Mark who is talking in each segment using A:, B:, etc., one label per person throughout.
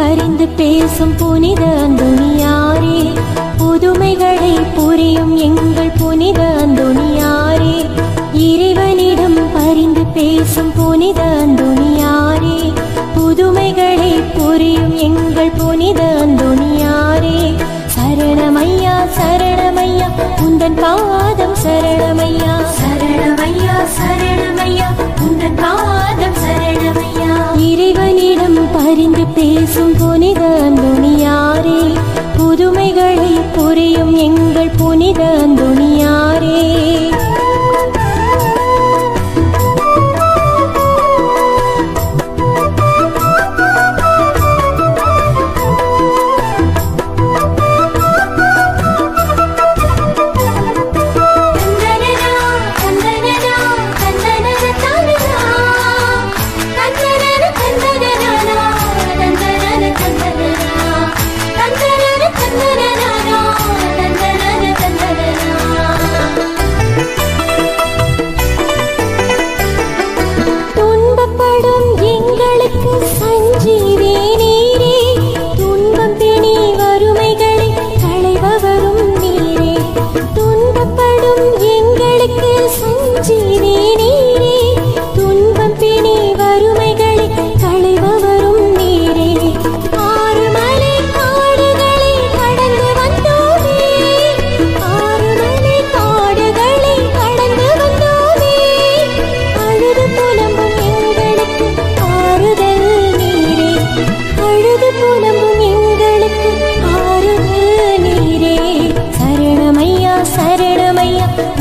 A: பரிந்து பேசும் புனித அந்தோணியாரே, புதுமைகளை புரியும் எங்கள் புனித அந்தோணியாரே, இறைவனிடம் பரிந்து பேசும் புனித அந்தோணியாரே, புதுமைகளை புரியும் எங்கள் புனித அந்தோணியாரே, சரணமையா சரணமையா உந்தன் பாதம் சரணமையா, சரணமையா சரணமையா உந்தன் பாதம் சரணமையா. இறைவனிடம் பரிந்து பேசும் புனித அந்தோணியாரே, புதுமைகளை புரியும் எங்கள் புனித அந்தோணியாரே.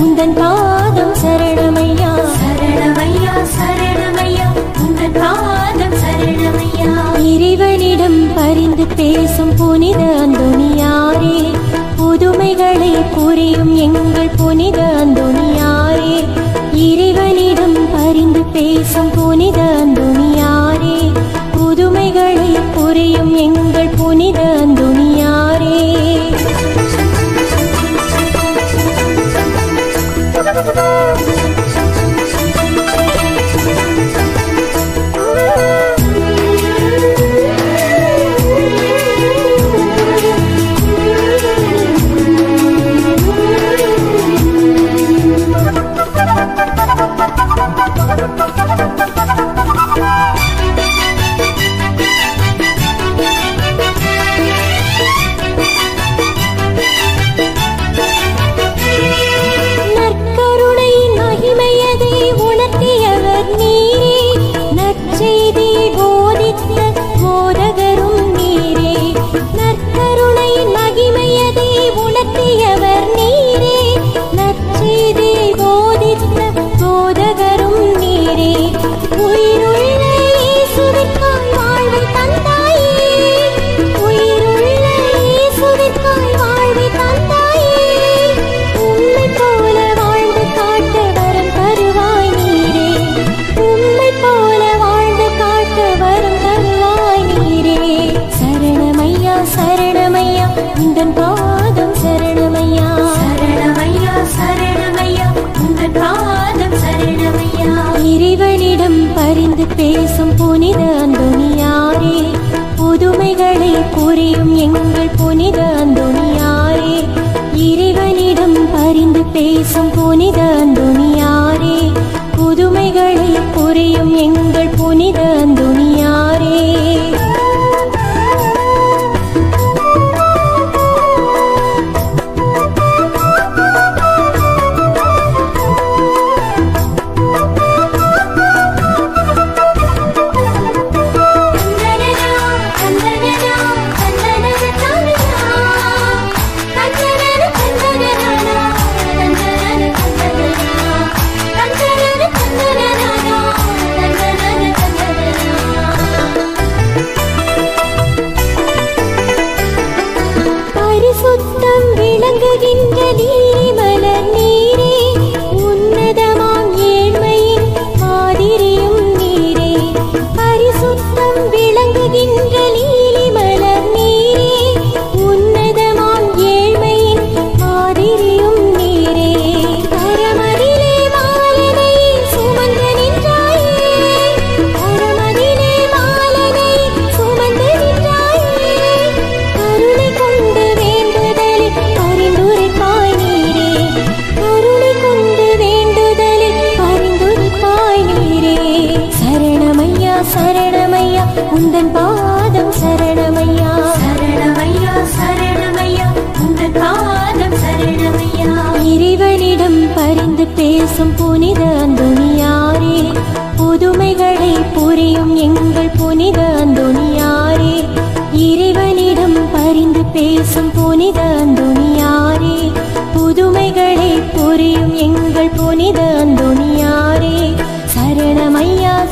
A: உந்தன் பாதம் சரணமையா, சரணமையா சரணமையா உந்தன் பாதம் சரணமையா. இறைவனிடம் பரிந்து பேசும் புனித அந்தோணியாரே, புதுமைகளை புரியும் எங்கள் புனித அந்தோணியாரே, இறைவனிடம் பரிந்து பேசும் புனித அந்தோணியாரே, புதுமைகளை புரியும் எங்கள் புனித அந்தோணியாரே. உந்தன் பாதம் சரணமையா, சரணமையா சரணமையா உந்தன் பாதம் சரணமையா. இறைவனிடம் பரிந்து பேசும் புனித அந்தோணியாரே, புதுமைகளை புரியும் எங்கள் புனித அந்தோணியாரே, இறைவனிடம் பரிந்து பேசும் புனித அந்தோணியாரே, புதுமைகளை புரியும் எங்கள் புனித அந்தோணியாரே.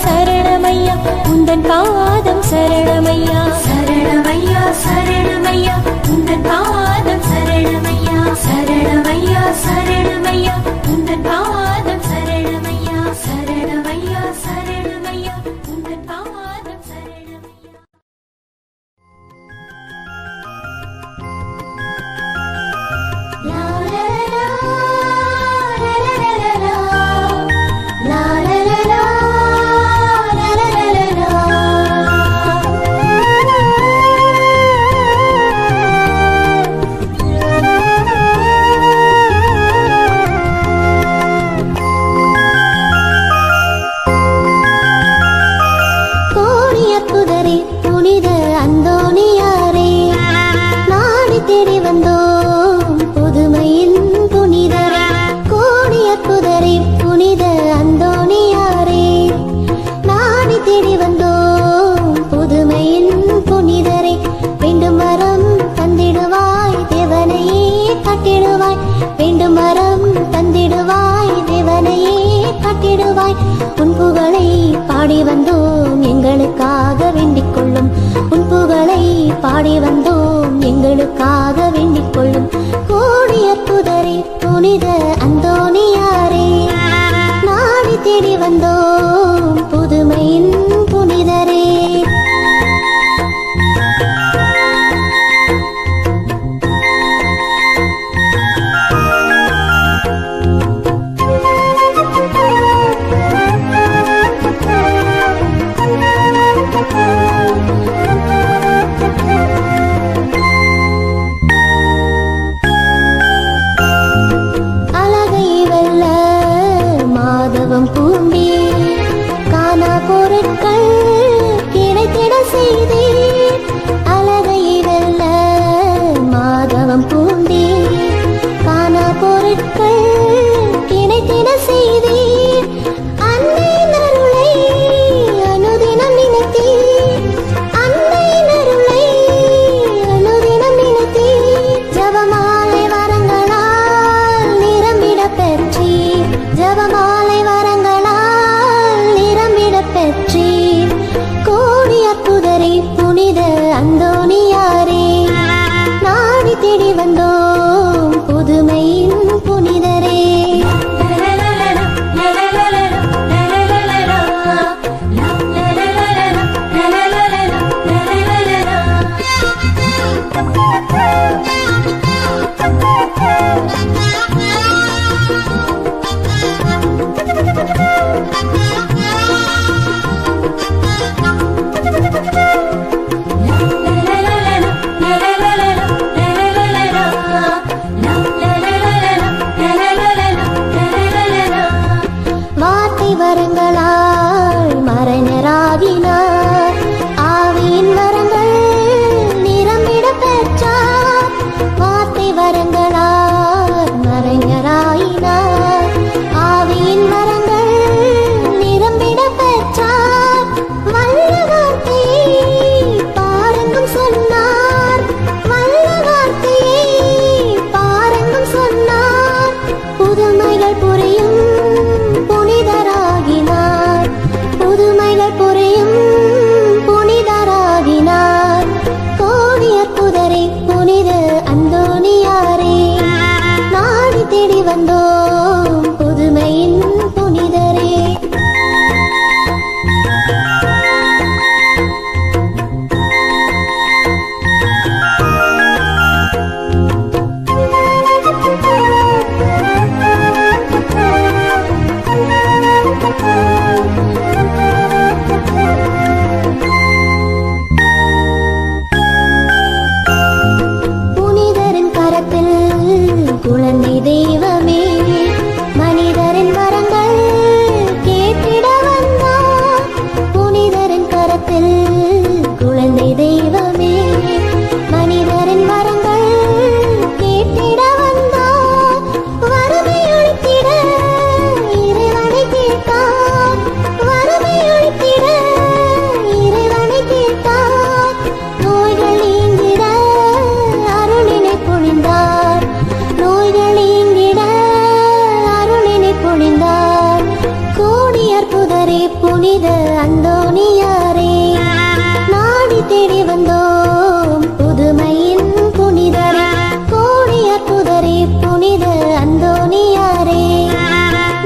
A: சரணமையா உந்தன் பாதம் சரணமையா சரணமையா சரணமையா உந்தன் பாதம் சரணமையா சரணமையா சரணமையா உந்தன் பாதம் சரணமையா சரணமையா சரணமையா உந்தன் பாதம் சரணமையா. லா லா லா லா லா லா லா லா லா கோடியற்புதரே புனித அந்தோணியாரே நாடி தேடி வந்தோம் புதுமையின் புனிதரே கோடியற்புதரே புனித அந்தோணியாரே நாடி தேடி வந்தோம் புதுமையின் புனிதரே வேண்டும் வரம் தந்திடுவாய் தேவனையே கட்டிடுவாய் வேண்டும் வரம் தந்திடுவாய் தேவனையே கட்டிடுவாய் உன் புகழை பாடி வந்தோம் எங்களுக்காக வேண்டிக் கொள்ளும் உன் புகழை பாடி வந்தோம் எங்களுக்காக வேண்டிக் கொள்ளும் கோடியற்புதரே புனித அந்தோணியாரே நாடி தேடி வந்தோம் புதுமையின் புனிதரே. அழகை வெல்ல மாதவம் பூண்டி காணா பொருட்கள் கிடைத்திட செய்தே அழகை வெல்ல மாதவம் பூண்டி காணா பொருட்கள் கிடைத்திட செய்தே அன்னை நருளை அனுதினம் நினைத்தே அன்னை நருளை அனுதினம் நினைத்தே ஜபமாலை வரங்களால் நிரம்பிட பெற்றே ஜபமாலை வரங்களால் நிரம்பிட பெற்றே கோடியற்புதரே புனித அந்தோணியாரே நாடி தேடி வந்தோம் புதுமையின் புனிதரே. வார்த்தை வரங்களால் மறைஞராகினார் ஆவியின் வரங்கள் நிரம்பிட பெற்றார் வார்த்தை வரங்களால் மறைஞராயினார் ஆவியின் வரங்கள் நிரம்பிட பெற்றார் வல்ல வார்த்தையை பாருங்கும் சொன்னார் வல்ல வார்த்தையை பாருங்கும் சொன்னார் புதுமைகள் புரியும் புனிதராகினார் புதுமைகள் புரியும் புனித அந்தோணியாரே, நாடி தேடி வந்தோம் புதுமையின் புனிதரே, கோடி அற்புதரே புனித அந்தோணியாரே,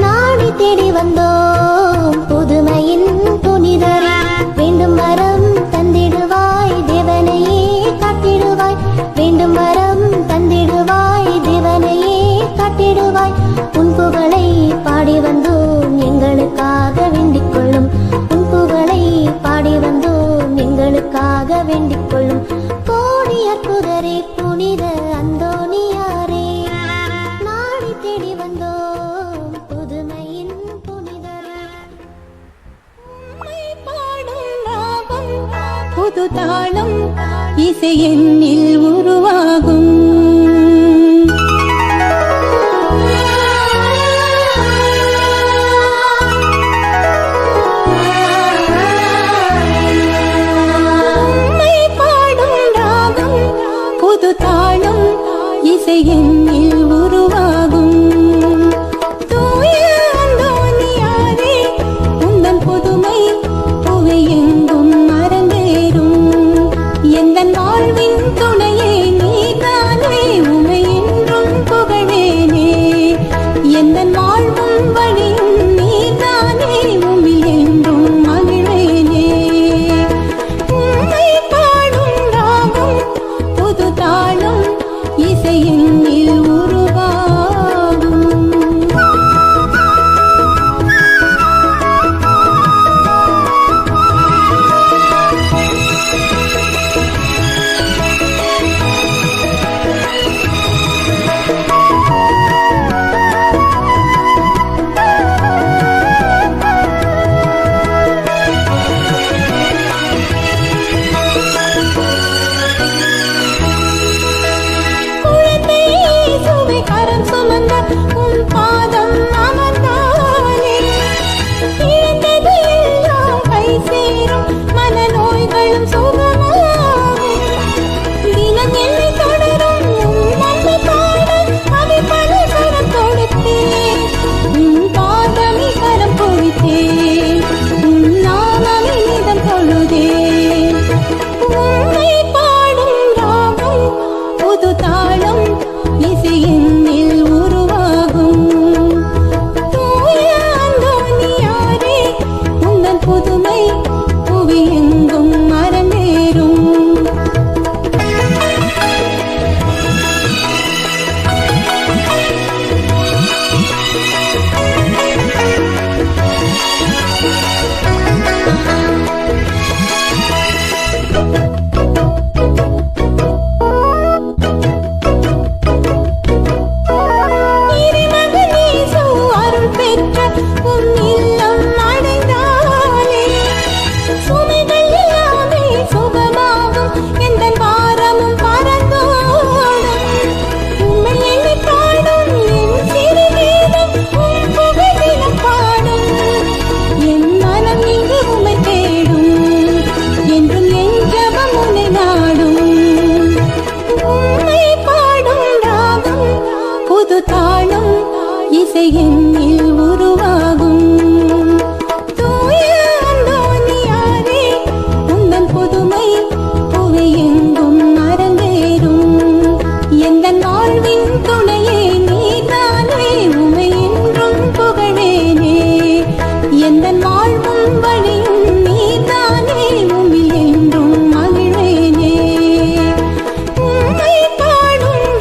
A: நாடி தேடி வந்தோம் புதுமையின் புனிதரே, வேண்டும் வரம் தந்திடுவாய் தேவனையே காட்டிடுவாய், வேண்டும் வரம் தந்திடுவாய் தேவனையே காட்டிடுவாய், உன் புகழை பாடி வந்தோம் எங்களுக்காக வேண்டிக் கொள்ளும், உன் புகழை பாடி வந்தோம் எங்களுக்காக வேண்டிக் கொள்ளும், கோடி அற்புதரே புனித அந்தோணியாரே, நாடி தேடி வந்தோம் புதுமையின் புனிதரே.
B: புது தாளம் இசை என்னில் உருவாகும், புது தாளம் இசை என்னில் உருவாகும். தூய அந்தோணியாரே, உந்தன் புதுமை புவி எங்கும் அரங்கேறும், எந்தன் வாழ்வின் துணையே நீதானே, உமை என்றும் புகழேனே, எந்தன் வாழ்வும் வழியும் நீதானே, உமிழ் என்றும் மகிழ்வேனே. உம்மை பாடும் ராகம் புது தாளம் இசை என்னில் உருவாகும். கரம் சுமந்த உன் பாதம் அமர்ந்தாலே, இழந்தது எல்லாம் கை சேரும், மனநோய்களும் சுகமாகும், தினம் என்னை தொடரும் உன் நன்மை பாட அவைப்பல கரம் கொடுத்தேன், உன் பாதமே கரம் பொழித்தேன், உன் நாமமே நிதம் தொழுதேன். உம்மை பாடும் ராகம் புது தாளம் இசை என்னில் உருவாகும். தூய அந்தோணியாரே, உந்தன் புதுமை புவி எங்கும் அரங்கேறும். இறைமகனேசு அருள் பெற்ற உன் இல்லம் அடைந்தாலே, சுமைகள் எல்லாமே சுகமாகும், எந்தன் பாரமும் பறந்தோடும், உம்மை எண்ணி பாடும் என் சிறு வேதம் உன் புகழ் தினம் பாடும், என் மனம் இங்கு உம்மை தேடும், என்றும் என் ஜெபம் உன்னை நாடும். உம்மை பாடும் ராகம் புது தாளம் இசை என்னில் உருவாகும். தூய அந்தோணியாரே, உந்தன் புதுமை புவி எங்கும் அரங்கேறும், எந்தன் வாழ்வின் துணையே நீதானே, உமை என்றும் புகழேனே, எந்தன் வாழ்வும் வழியும்